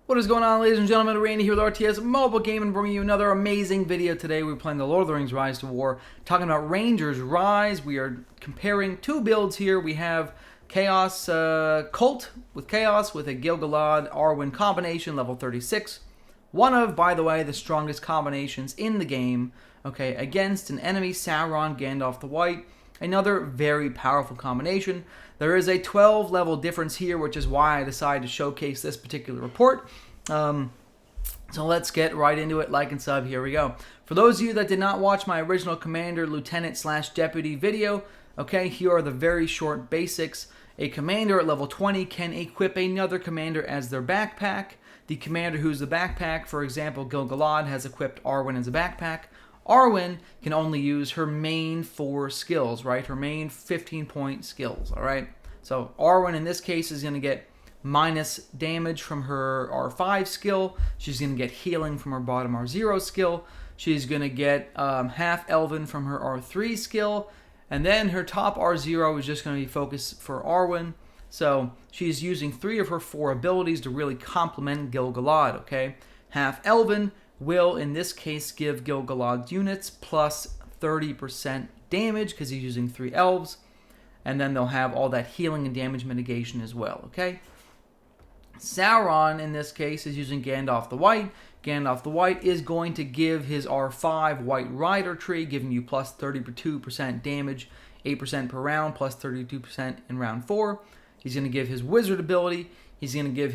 What is going on, ladies and gentlemen? Randy here with RTS Mobile Gaming, bringing you another amazing video today. We're playing the Lord of the Rings Rise to War, talking about Rangers Rise. We are comparing two builds here. We have Chaos Cult with Chaos with a Gil Galad Arwen combination, level 36. One of, by the way, the strongest combinations in the game, okay, against an enemy Sauron Gandalf the White. Another very powerful combination. There is a 12 level difference here, which is why I decided to showcase this particular report. So let's get right into it. Like and sub, here we go. For those of you that did not watch my original Commander, Lieutenant / Deputy video, okay, here are the very short basics. A commander at level 20 can equip another commander as their backpack. The commander who's the backpack, for example, Gil Galad has equipped Arwen as a backpack. Arwen can only use her main 4 skills, right? Her main 15-point skills, all right? So Arwen, in this case, is going to get minus damage from her R5 skill. She's going to get healing from her bottom R0 skill. She's going to get half Elven from her R3 skill. And then her top R0 is just going to be focused for Arwen. So she's using 3 of her 4 abilities to really complement Gil Galad, okay? Half Elven will, in this case, give Gil Galad's units plus 30% damage because he's using 3 elves. And then they'll have all that healing and damage mitigation as well, okay? Sauron, in this case, is using Gandalf the White. Gandalf the White is going to give his R5 White Rider tree, giving you plus 32% damage, 8% per round, plus 32% in round 4. He's going to give his Wizard ability. He's going to give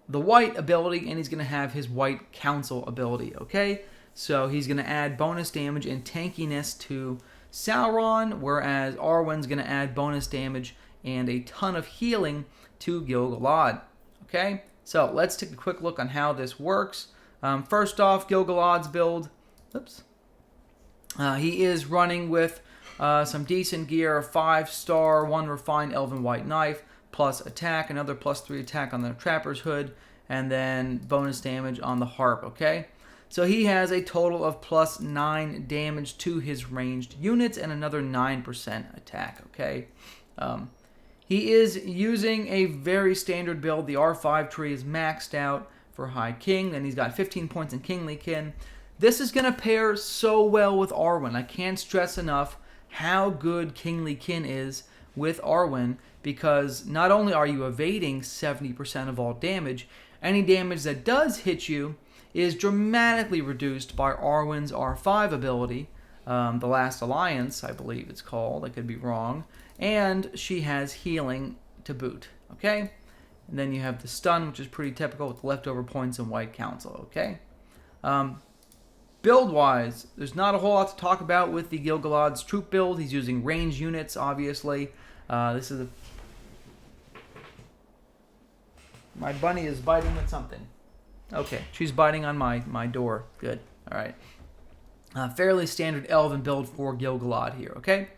the White ability, and he's going to have his White Council ability, okay? So he's going to add bonus damage and tankiness to Sauron, whereas Arwen's going to add bonus damage and a ton of healing to Gil Galad, okay? So let's take a quick look on how this works. First off, Gil Galad's build, he is running with some decent gear, a 5-star, 1 refined Elven White Knife, plus attack, another plus 3 attack on the Trapper's Hood, and then bonus damage on the Harp, okay? So he has a total of plus 9 damage to his ranged units and another 9% attack, okay? He is using a very standard build. The R5 tree is maxed out for High King, and he's got 15 points in Kingly Kin. This is going to pair so well with Arwen. I can't stress enough how good Kingly Kin is with Arwen, because not only are you evading 70% of all damage, any damage that does hit you is dramatically reduced by Arwen's R5 ability, The Last Alliance, I believe it's called. I could be wrong. And she has healing to boot, okay? And then you have the stun, which is pretty typical with leftover points and White Council, okay? Build-wise, there's not a whole lot to talk about with the Gil Galad's troop build. He's using ranged units, obviously. My bunny is biting at something. Okay, she's biting on my door. Good, all right. Fairly standard Elven build for Gil Galad here, okay?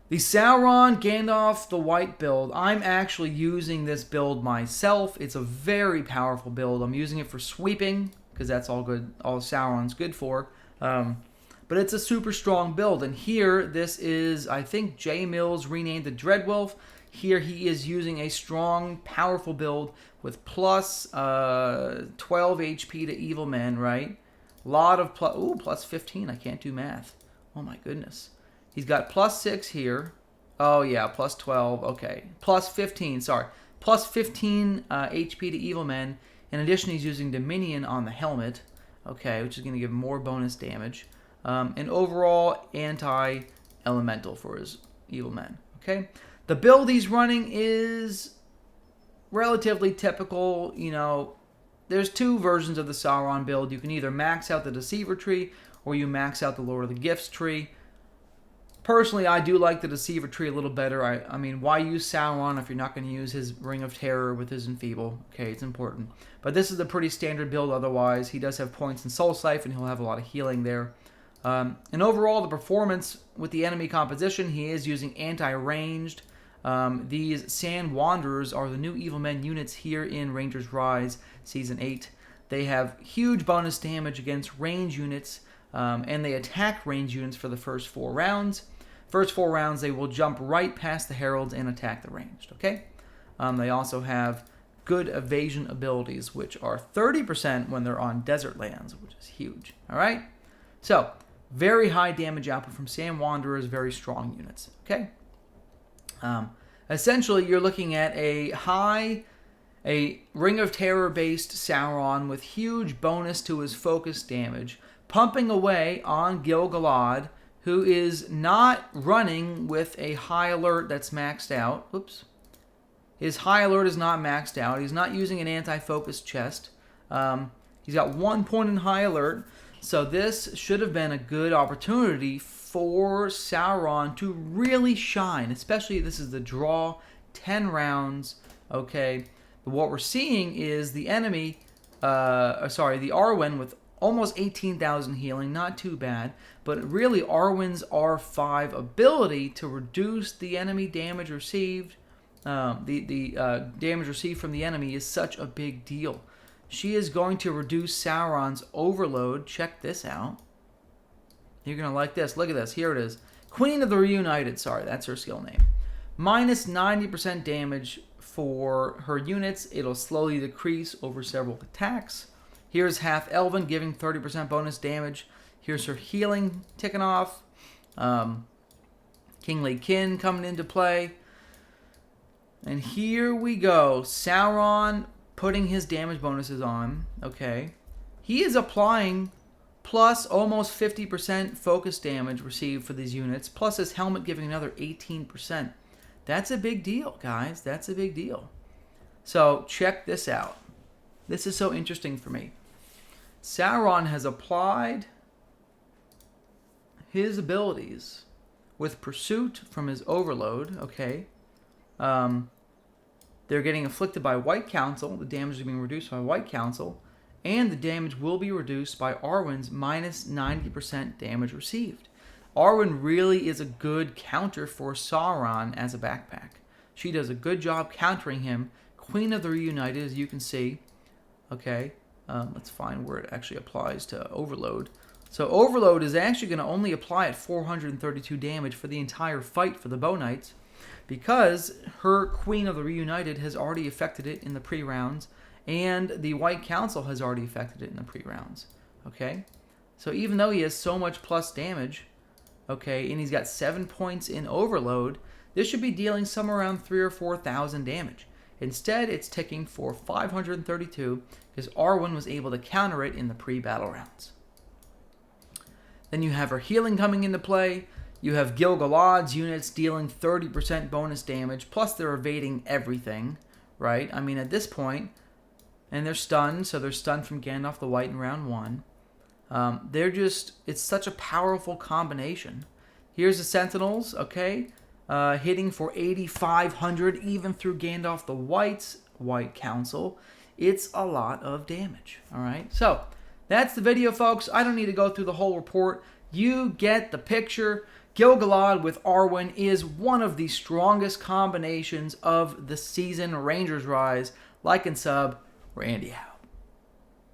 The Sauron Gandalf the White build, I'm actually using this build myself. It's a very powerful build. I'm using it for sweeping, because that's all Sauron's good for. But it's a super strong build. And here, this is, I think, J. Mills renamed the Dreadwolf. Here he is using a strong, powerful build with plus 12 HP to Evil Men, right? A lot of plus 15. I can't do math. Oh my goodness. He's got plus 6 here. Oh yeah, plus 12. Okay. Plus 15, sorry. Plus 15 HP to Evil Men. In addition, he's using Dominion on the helmet. Okay, which is going to give more bonus damage. And overall, anti-elemental for his Evil Men. Okay. The build he's running is relatively typical. You know, there's 2 versions of the Sauron build. You can either max out the Deceiver tree, or you max out the Lord of the Gifts tree. Personally, I do like the Deceiver tree a little better. I mean, why use Sauron if you're not going to use his Ring of Terror with his Enfeeble? Okay, it's important. But this is a pretty standard build otherwise. He does have points in Soul Siphon, and he'll have a lot of healing there. And overall, the performance with the enemy composition, he is using anti-ranged. These Sand Wanderers are the new Evil Men units here in Rangers Rise Season 8. They have huge bonus damage against range units, and they attack range units for the first 4 rounds. First 4 rounds, they will jump right past the heralds and attack the ranged, okay? They also have good evasion abilities, which are 30% when they're on desert lands, which is huge. All right? So, very high damage output from Sand Wanderers, very strong units. Okay? Essentially, you're looking at a Ring of Terror based Sauron with huge bonus to his focus damage, pumping away on Gil Galad, who is not running with a high alert that's maxed out. Oops. His high alert is not maxed out. He's not using an anti-focus chest. He's got 1 point in high alert. So this should have been a good opportunity for Sauron to really shine. Especially this is the draw, 10 rounds. Okay. But what we're seeing is the enemy, the Arwen with almost 18,000 healing. Not too bad. But really Arwen's R5 ability to reduce the enemy damage received, the damage received from the enemy is such a big deal. She is going to reduce Sauron's overload. Check this out. You're going to like this. Look at this. Here it is. Queen of the Reunited. Sorry, that's her skill name. Minus 90% damage for her units. It'll slowly decrease over several attacks. Here's Half Elven giving 30% bonus damage. Here's her healing ticking off. Kingly Kin coming into play. And here we go. Sauron putting his damage bonuses on. Okay. He is applying plus almost 50% focus damage received for these units, plus his helmet giving another 18%. That's a big deal, guys. That's a big deal. So check this out. This is so interesting for me. Sauron has applied his abilities with Pursuit from his Overload. Okay. They're getting afflicted by White Council. The damage is being reduced by White Council. And the damage will be reduced by Arwen's minus 90% damage received. Arwen really is a good counter for Sauron as a backpack. She does a good job countering him. Queen of the Reunited, as you can see. Okay, let's find where it actually applies to Overload. So Overload is actually going to only apply at 432 damage for the entire fight for the Bow Knights, because her Queen of the Reunited has already affected it in the pre-rounds, and the White Council has already affected it in the pre-rounds. Okay? So even though he has so much plus damage, okay, and he's got 7 points in Overload, this should be dealing somewhere around 3,000 or 4,000 damage. Instead, it's ticking for 532, because Arwen was able to counter it in the pre-battle rounds. Then you have her healing coming into play. You have Gil Galad's units dealing 30% bonus damage, plus they're evading everything, right? I mean, at this point, and they're stunned, so they're stunned from Gandalf the White in round 1. It's such a powerful combination. Here's the Sentinels, okay, hitting for 8,500, even through Gandalf the White's White Council. It's a lot of damage, all right? So, that's the video, folks. I don't need to go through the whole report. You get the picture. Gil Galad with Arwen is one of the strongest combinations of the season. Rangers Rise. Like and sub. Randy out.